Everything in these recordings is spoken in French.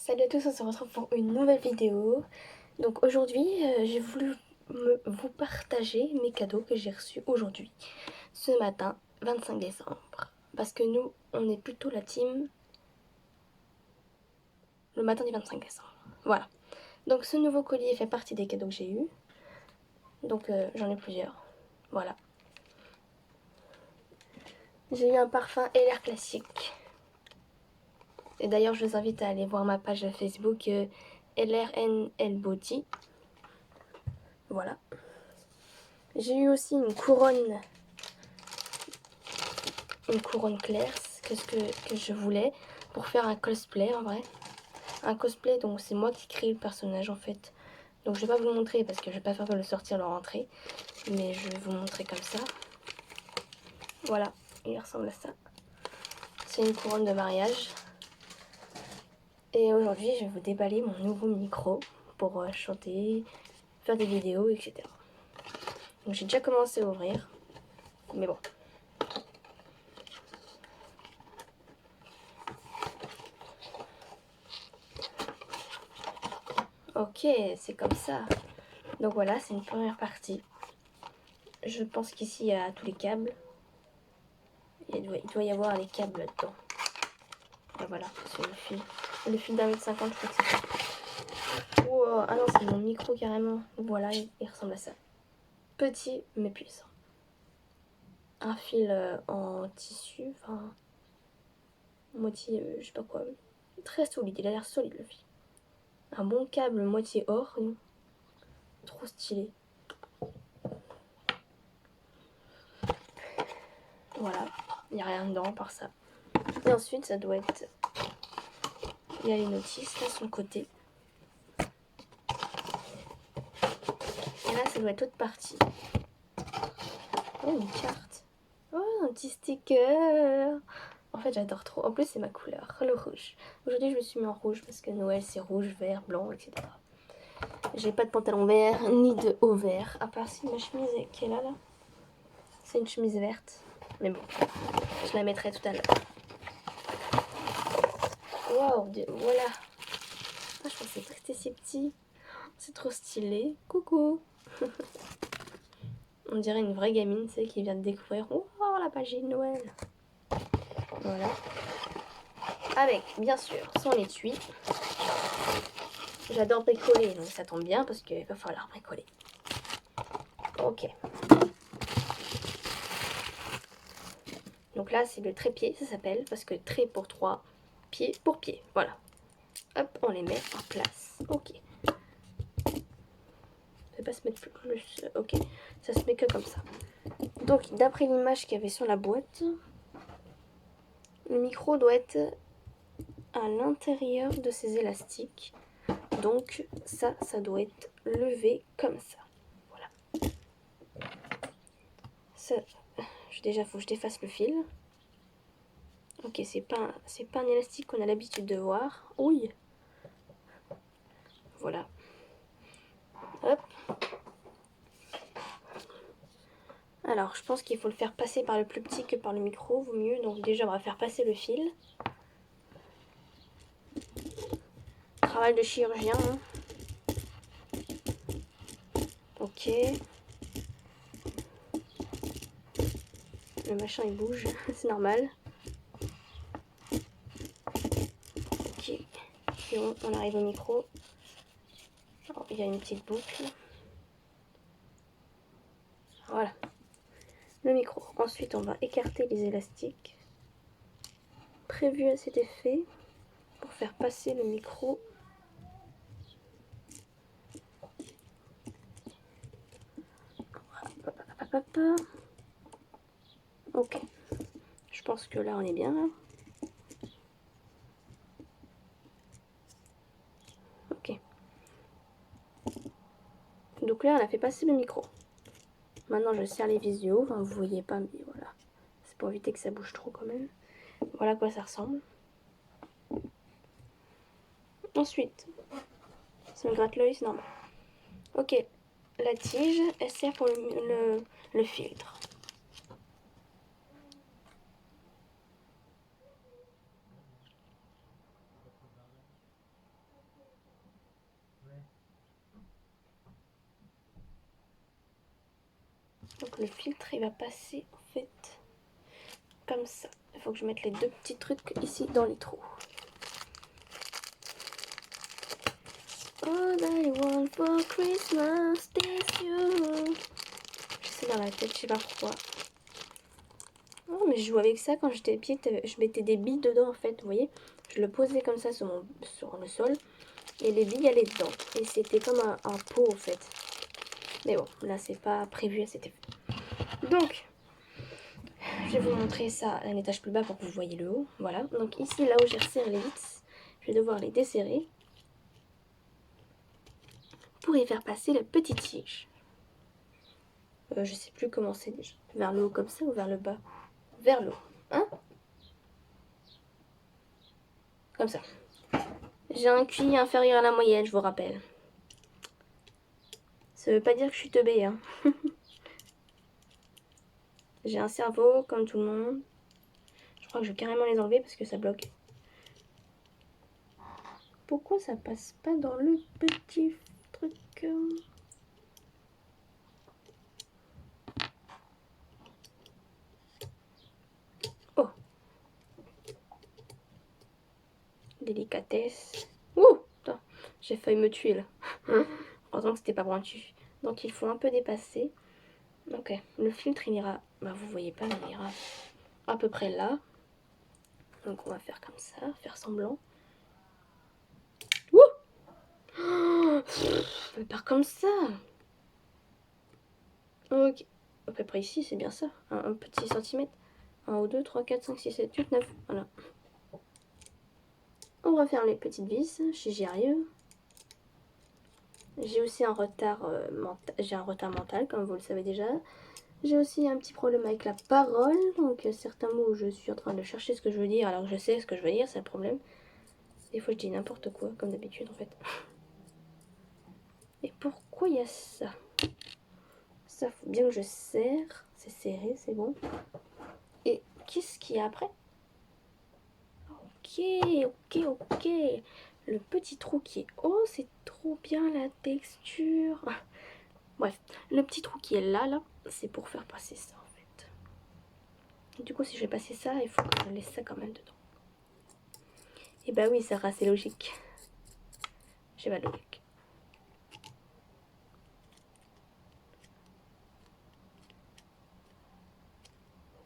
Salut à tous, on se retrouve pour une nouvelle vidéo. Donc aujourd'hui, j'ai voulu vous partager mes cadeaux que j'ai reçus aujourd'hui, ce matin, 25 décembre. Parce que nous, on est plutôt la team le matin du 25 décembre. Voilà. Donc ce nouveau collier fait partie des cadeaux que j'ai eus. Donc j'en ai plusieurs. Voilà. J'ai eu un parfum LR classique. Et d'ailleurs, je vous invite à aller voir ma page Facebook LRNL Body. Voilà. J'ai eu aussi une couronne claire, que je voulais pour faire un cosplay en vrai. Un cosplay, donc c'est moi qui crée le personnage en fait. Donc je vais pas vous le montrer parce que je vais pas faire le sortir, le rentrer. Mais je vais vous montrer comme ça. Voilà, il ressemble à ça. C'est une couronne de mariage. Et aujourd'hui, je vais vous déballer mon nouveau micro pour chanter, faire des vidéos, etc. Donc j'ai déjà commencé à ouvrir. Mais bon. Ok, c'est comme ça. Donc voilà, c'est une première partie. Je pense qu'ici il y a tous les câbles. Il doit y avoir les câbles là-dedans. Et voilà, c'est le fil. Le fil d'1,50 m, je crois que c'est ça. Wow. Ah non, c'est mon micro carrément. Voilà, il ressemble à ça. Petit mais puissant. Un fil en tissu, enfin, moitié, je sais pas quoi. Très solide, il a l'air solide le fil. Un bon câble moitié or. Trop stylé. Voilà, il n'y a rien dedans par ça. Et ensuite, ça doit être... Il y a les notices là sur le côté. Et là, ça doit être l'autre partie. Oh, une carte. Oh, un petit sticker. En fait, j'adore trop. En plus, c'est ma couleur, le rouge. Aujourd'hui, je me suis mis en rouge parce que Noël, c'est rouge, vert, blanc, etc. J'ai pas de pantalon vert, ni de haut vert. À part si ma chemise qui est là. C'est une chemise verte. Mais bon, je la mettrai tout à l'heure. Waouh, voilà. Ah, je pensais pas que c'était si petit. C'est trop stylé. Coucou. On dirait une vraie gamine, tu sais, qui vient de découvrir. Oh, la magie de Noël. Voilà. Avec, bien sûr, son étui. J'adore bricoler, donc ça tombe bien parce qu'il va falloir bricoler. Ok. Donc là, c'est le trépied, ça s'appelle, parce que trait pour 3, pied pour pied. Voilà. Hop, on les met en place. Ok. Ça ne peut pas se mettre plus. Ok. Ça se met que comme ça. Donc, d'après l'image qu'il y avait sur la boîte, le micro doit être à l'intérieur de ces élastiques. Donc, ça doit être levé comme ça. Voilà. Ça, déjà, faut que je défasse le fil. Ok, c'est pas un élastique qu'on a l'habitude de voir. Oui. Voilà. Hop. Alors, je pense qu'il faut le faire passer par le plus petit que par le micro, vaut mieux. Donc déjà, on va faire passer le fil. Travail de chirurgien. Hein. Ok. Le machin, il bouge, c'est normal. Ok. Et on arrive au micro. Alors, il y a une petite boucle. Voilà. Le micro. Ensuite, on va écarter les élastiques prévus à cet effet pour faire passer le micro. Ok. Je pense que là, on est bien. Là. Ok. Donc là, on a fait passer le micro. Maintenant, je serre les visios. Enfin, vous voyez pas, mais voilà. C'est pour éviter que ça bouge trop quand même. Voilà à quoi ça ressemble. Ensuite, ça me gratte l'œil, c'est normal. Ok, la tige, elle sert pour le filtre. Donc le filtre il va passer en fait comme ça. Il faut que je mette les deux petits trucs ici dans les trous. All I want for Christmas is you. Je sais dans la tête, je sais pas pourquoi. Oh mais je jouais avec ça quand j'étais petite, je mettais des billes dedans en fait, vous voyez. Je le posais comme ça sur le sol et les billes allaient dedans. Et c'était comme un pot en fait. Mais bon, là c'est pas prévu à cet effet. Donc, je vais vous montrer ça à un étage plus bas pour que vous voyez le haut. Voilà, donc ici là où j'ai resserré les vis, je vais devoir les desserrer pour y faire passer la petite tige. Je sais plus comment c'est déjà. Vers le haut comme ça ou vers le bas? Vers le haut, hein? Comme ça. J'ai un QI inférieur à la moyenne, je vous rappelle. Ça veut pas dire que je suis teubée, hein. J'ai un cerveau comme tout le monde. Je crois que je vais carrément les enlever parce que ça bloque. Pourquoi ça passe pas dans le petit truc? Oh, délicatesse. Ouh, attends, j'ai failli me tuer là. Heureusement que c'était pas pointu. Donc il faut un peu dépasser. Ok, le filtre il ira, bah vous voyez pas, mais il ira à peu près là. Donc on va faire comme ça, faire semblant. Ouh, oh, on part comme ça. Ok, à peu près ici, c'est bien ça. Un petit centimètre. 1 ou 2, 3, 4, 5, 6, 7, 8, 9. Voilà. On referme les petites vis. J'y arrive. J'ai aussi un retard mental. J'ai un retard mental, comme vous le savez déjà. J'ai aussi un petit problème avec la parole. Donc certains mots, je suis en train de chercher ce que je veux dire alors que je sais ce que je veux dire, c'est le problème. Des fois, je dis n'importe quoi, comme d'habitude en fait. Et pourquoi il y a ça? Ça, faut bien que je serre. C'est serré, c'est bon. Et qu'est-ce qu'il y a après? Ok, ok, ok. Le petit trou qui est... Oh, c'est trop bien la texture. Bref, le petit trou qui est là, c'est pour faire passer ça en fait. Et du coup, si je vais passer ça, il faut que je laisse ça quand même dedans. Et bah oui, Sarah, c'est logique. J'ai pas de logique.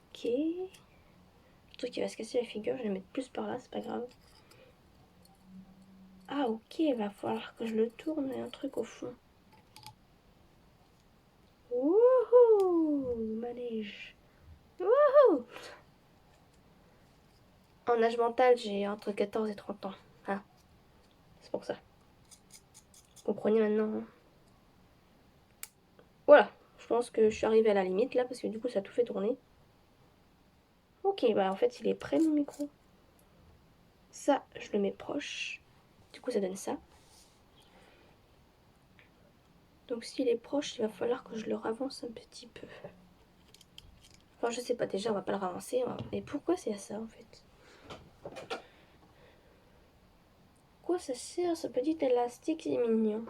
Ok. Le truc qui va se casser la figure, je vais le mettre plus par là, c'est pas grave. Ah ok, il va falloir que je le tourne et un truc au fond. Wouhou, manège. Wouhou. En âge mental, j'ai entre 14 et 30 ans. Ah, c'est pour ça. Vous comprenez maintenant, hein. Voilà, je pense que je suis arrivée à la limite là, parce que du coup ça a tout fait tourner. Ok, bah en fait il est prêt mon micro. Ça, je le mets proche. Du coup ça donne ça. Donc s'il est proche, il va falloir que je le ravance un petit peu. Enfin je sais pas, déjà on va pas le ravancer. Mais pourquoi c'est ça en fait? Quoi ça sert ce petit élastique, c'est mignon.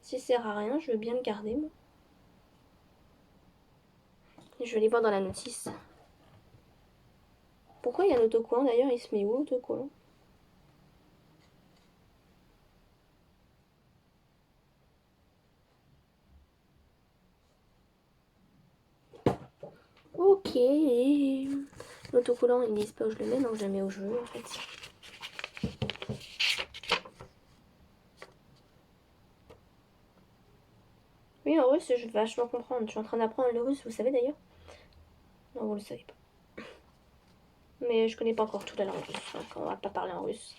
S'il sert à rien, je veux bien le garder moi. Je vais aller voir dans la notice. Pourquoi il y a un autocollant d'ailleurs? Il se met où l'autocollant? Ok. L'autocollant ils disent pas où je le mets, donc je le mets où je veux en fait. Oui, en russe, je vais vachement comprendre. Je suis en train d'apprendre le russe, vous savez d'ailleurs? Non, vous le savez pas. Mais je connais pas encore toute la langue russe, donc on va pas parler en russe.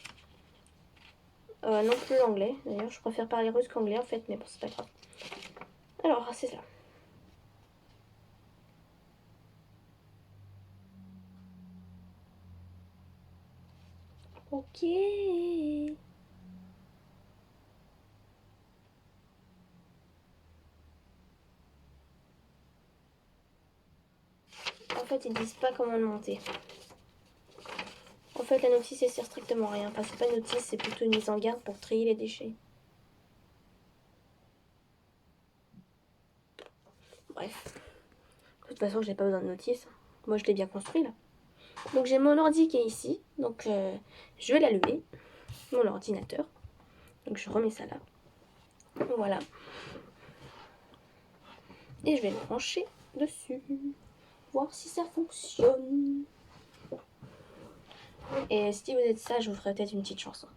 Non plus l'anglais, d'ailleurs, je préfère parler russe qu'anglais en fait, mais bon, c'est pas grave. Alors, c'est ça. Ok. En fait, ils disent pas comment le monter. En fait, la notice, elle sert strictement à rien. Enfin, c'est pas une notice, c'est plutôt une mise en garde pour trier les déchets. bref. De toute façon, j'ai pas besoin de notice. Moi, je l'ai bien construit, là. Donc, j'ai mon ordi qui est ici. Donc, je vais l'allumer. Mon ordinateur. Donc, je remets ça là. Voilà. Et je vais le brancher dessus. Voir si ça fonctionne. Et si vous êtes sage, je vous ferai peut-être une petite chanson.